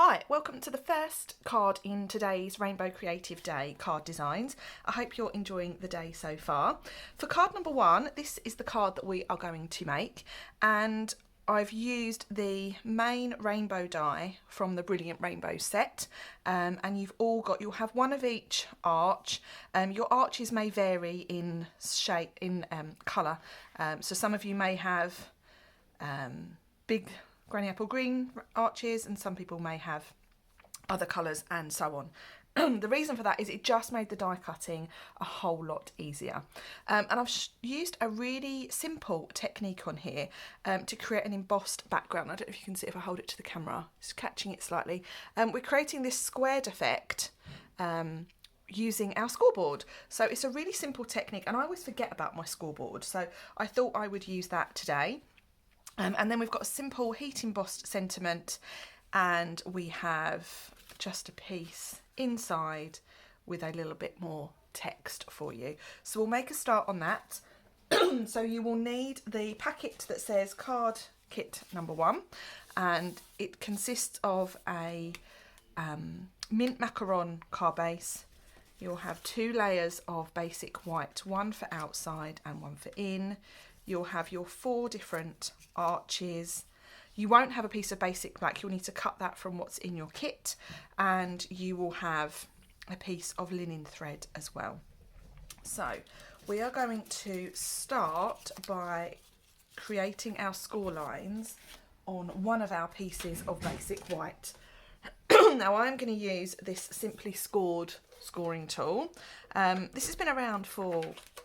Hi, welcome to the first card in today's Rainbow Creative Day card designs. I hope you're enjoying the day so far. For card number one, this is the card that we are going to make, and I've used the main rainbow die from the Brilliant Rainbow set, and you'll have one of each arch. Your arches may vary in shape, in colour, so some of you may have big granny apple green arches and some people may have other colours and so on. The reason for that is it just made the die cutting a whole lot easier. And I've used a really simple technique on here to create an embossed background. I don't know if you can see if I hold it to the camera, it's catching it slightly. We're creating this squared effect using our scoreboard. So it's a really simple technique, and I always forget about my scoreboard, so I thought I would use that today. And then we've got a simple heat embossed sentiment, and we have just a piece inside with a little bit more text for you. So we'll make a start on that. So you will need the packet that says card kit number one, and it consists of a mint macaron card base. You'll have 2 layers of basic white, one for outside and one for in. You'll have your 4 different arches. You won't have a piece of basic black, you'll need to cut that from what's in your kit, and you will have a piece of linen thread as well. So we are going to start by creating our score lines on one of our pieces of basic white. Now I'm going to use this Simply Scored scoring tool. This has been around for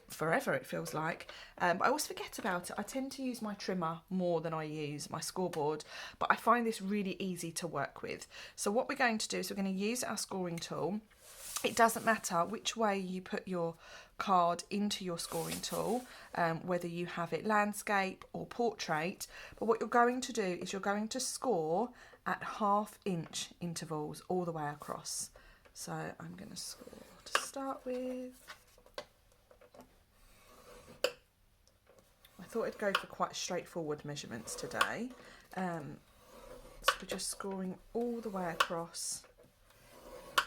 forever, it feels like, but I always forget about it. I tend to use my trimmer more than I use my scoreboard, but I find this really easy to work with. So what we're going to do is we're going to use our scoring tool. It doesn't matter which way you put your card into your scoring tool, whether you have it landscape or portrait, but what you're going to do is you're going to score at 1/2 inch intervals all the way across. So I'm going to score to start with. I thought I'd go for quite straightforward measurements today. So we're just scoring all the way across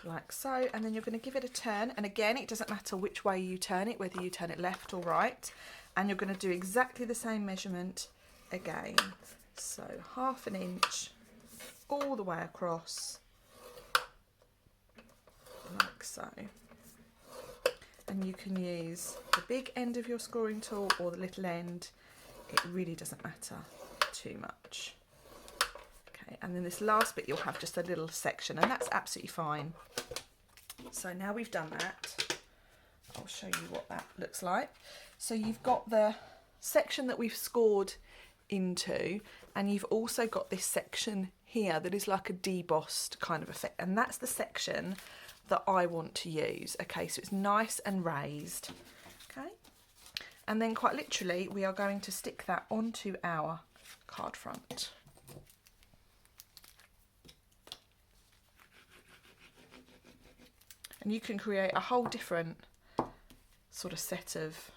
like so, and then you're going to give it a turn, and again it doesn't matter which way you turn it, whether you turn it left or right, and you're going to do exactly the same measurement again. So 1/2 inch all the way across like so, and you can use the big end of your scoring tool or the little end, it really doesn't matter too much. Okay, and then this last bit you'll have just a little section, and that's absolutely fine. So now we've done that, I'll show you what that looks like. So you've got the section that we've scored into, and you've also got this section here that is like a debossed kind of effect, and that's the section that I want to use. Okay, so it's nice and raised. Okay, and then quite literally we are going to stick that onto our card front. And you can create a whole different sort of set of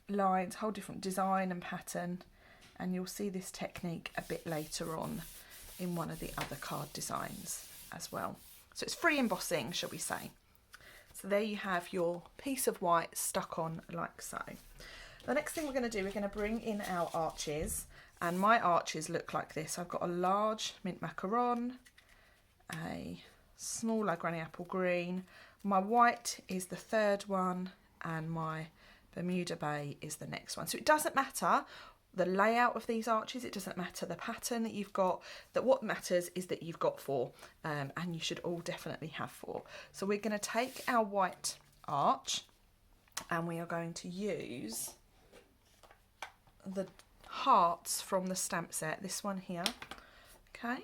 lines, whole different design and pattern, and you'll see this technique a bit later on in one of the other card designs as well. So it's free embossing, shall we say. So there you have your piece of white stuck on like so. The next thing we're going to do, we're going to bring in our arches, and my arches look like this. I've got a large mint macaron, a smaller granny apple green, my white is the 3rd one, and my Bermuda Bay is the next one. So it doesn't matter the layout of these arches, it doesn't matter the pattern that you've got, that what matters is that you've got 4, and you should all definitely have 4. So we're going to take our white arch and we are going to use the hearts from the stamp set, this one here, okay?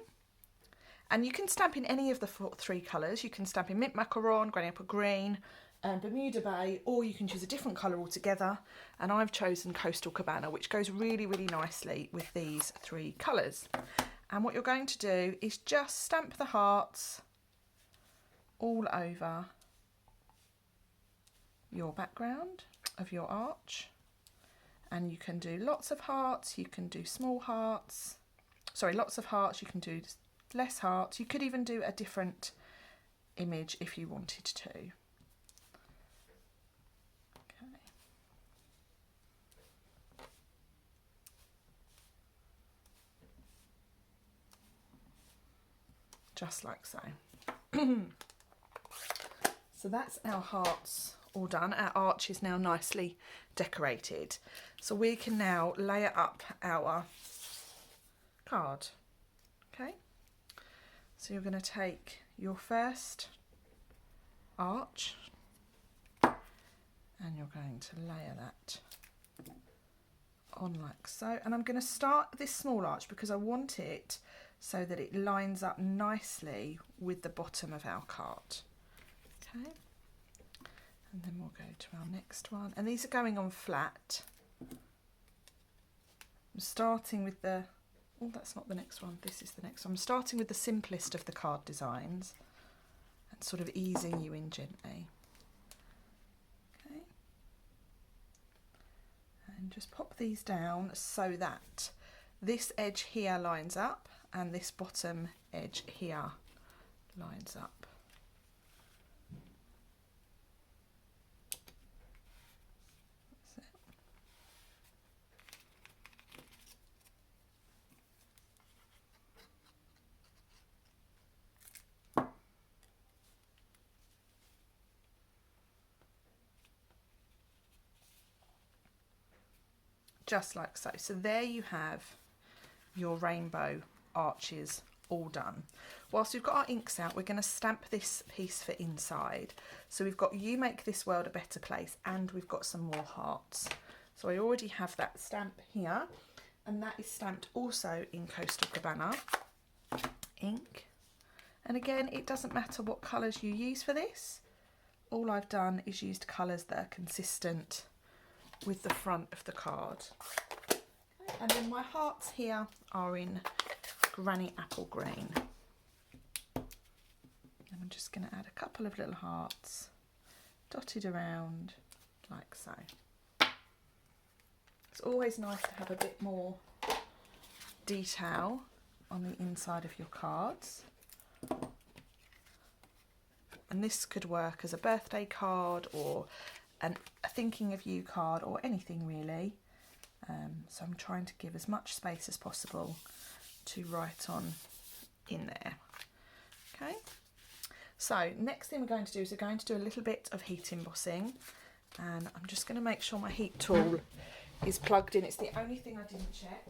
And you can stamp in any of the 3 colours. You can stamp in mint macaron, granny apple green, and Bermuda Bay, or you can choose a different colour altogether, and I've chosen Coastal Cabana, which goes really, really nicely with these 3 colours. And what you're going to do is just stamp the hearts all over your background of your arch, and you can do lots of hearts, you can do small hearts, sorry, lots of hearts, you can do less hearts. You could even do a different image if you wanted to. Okay. Just like so. So that's our hearts all done. Our arch is now nicely decorated. So we can now layer up our card. Okay. So you're going to take your first arch and you're going to layer that on like so. And I'm going to start this small arch because I want it so that it lines up nicely with the bottom of our card. Okay, and then we'll go to our next one, and these are going on flat. I'm starting with the, oh, that's not the next one, this is the next one. I'm starting with the simplest of the card designs and sort of easing you in gently. Okay, and just pop these down so that this edge here lines up and this bottom edge here lines up. Just like so. So there you have your rainbow arches all done. Whilst we've got our inks out, we're going to stamp this piece for inside. So we've got You Make This World a Better Place, and we've got some more hearts. So I already have that stamp here, and that is stamped also in Coastal Cabana ink. And again, it doesn't matter what colours you use for this. All I've done is used colours that are consistent with the front of the card. Okay, and then my hearts here are in Granny Apple Green. And I'm just going to add a couple of little hearts dotted around like so. It's always nice to have a bit more detail on the inside of your cards. And this could work as a birthday card or a thinking of you card or anything really. So I'm trying to give as much space as possible to write on in there. Okay, so next thing we're going to do is we're going to do a little bit of heat embossing, and I'm just going to make sure my heat tool is plugged in. It's the only thing I didn't check.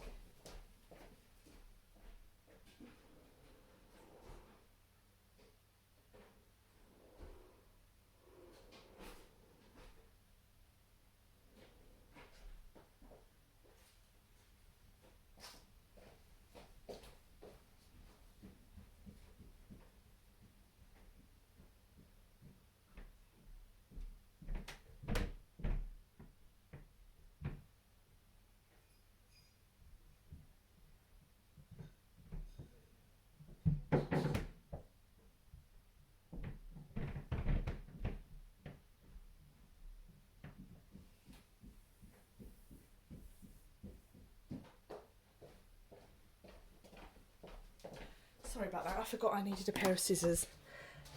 Sorry about that, I forgot I needed a pair of scissors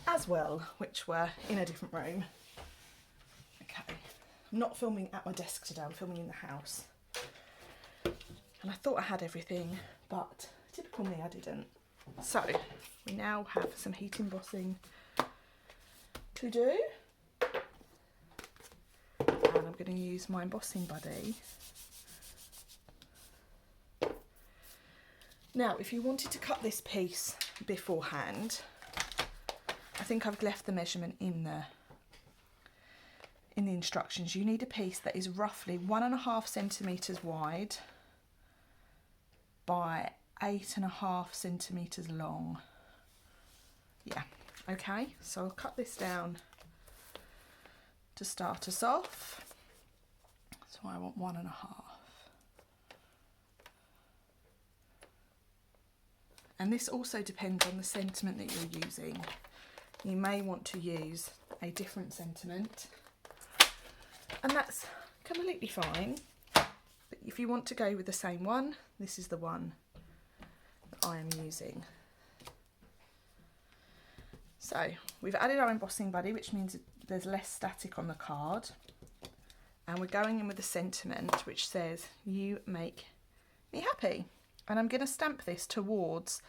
as well, which were in a different room. Okay, I'm not filming at my desk today, I'm filming in the house. And I thought I had everything, but typical me, I didn't. So, we now have some heat embossing to do. And I'm going to use my embossing buddy. Now, if you wanted to cut this piece beforehand, I think I've left the measurement in the instructions. You need a piece that is roughly 1.5 centimetres wide by 8.5 centimetres long. Yeah, okay, so I'll cut this down to start us off. So I want 1.5. And this also depends on the sentiment that you're using. You may want to use a different sentiment, and that's completely fine. But if you want to go with the same one, this is the one that I am using. So we've added our embossing buddy, which means there's less static on the card. And we're going in with a sentiment which says, "You make me happy." And I'm going to stamp this towards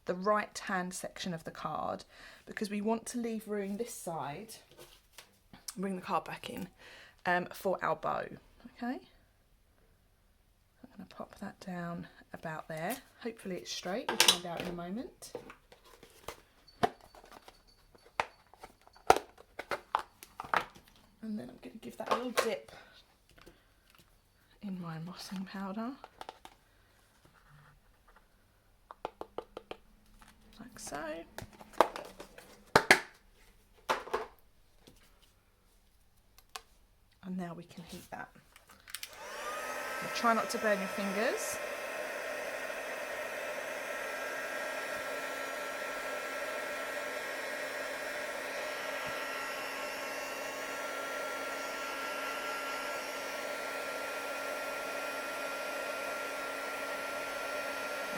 the right hand section of the card because we want to leave room this side, bring the card back in, for our bow. Okay, I'm going to pop that down about there. Hopefully it's straight, we'll find out in a moment. And then I'm going to give that a little dip in my embossing powder, like so. And now we can heat that. Now try not to burn your fingers.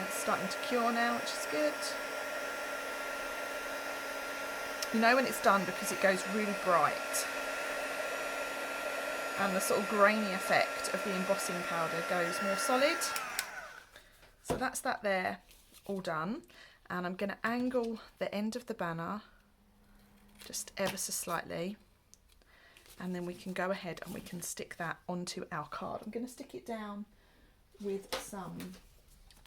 It's starting to cure now, which is good. You know when it's done because it goes really bright. And the sort of grainy effect of the embossing powder goes more solid. So that's that there, all done. And I'm going to angle the end of the banner just ever so slightly. And then we can go ahead and we can stick that onto our card. I'm going to stick it down with some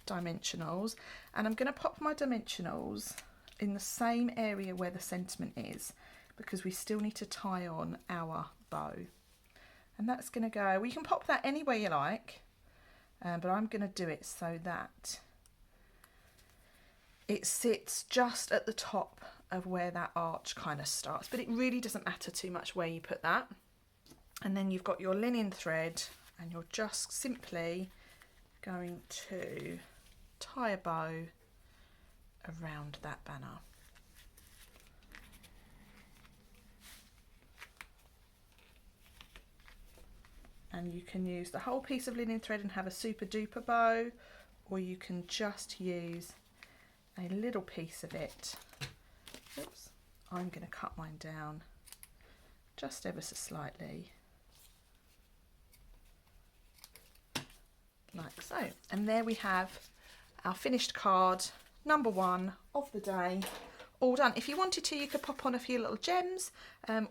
dimensionals, and I'm going to pop my dimensionals in the same area where the sentiment is because we still need to tie on our bow. And that's going to go, well, you can pop that anywhere you like, but I'm going to do it so that it sits just at the top of where that arch kind of starts, but it really doesn't matter too much where you put that. And then you've got your linen thread and you're just simply going to tie a bow around that banner. And you can use the whole piece of linen thread and have a super duper bow, or you can just use a little piece of it. Oops, I'm going to cut mine down just ever so slightly, like so. And there we have our finished card, number 1 of the day, all done. If you wanted to, you could pop on a few little gems,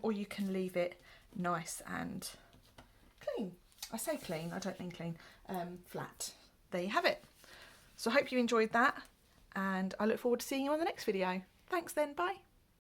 or you can leave it nice and clean. I say clean, I don't mean clean, flat. There you have it. So I hope you enjoyed that, and I look forward to seeing you on the next video. Thanks then, bye.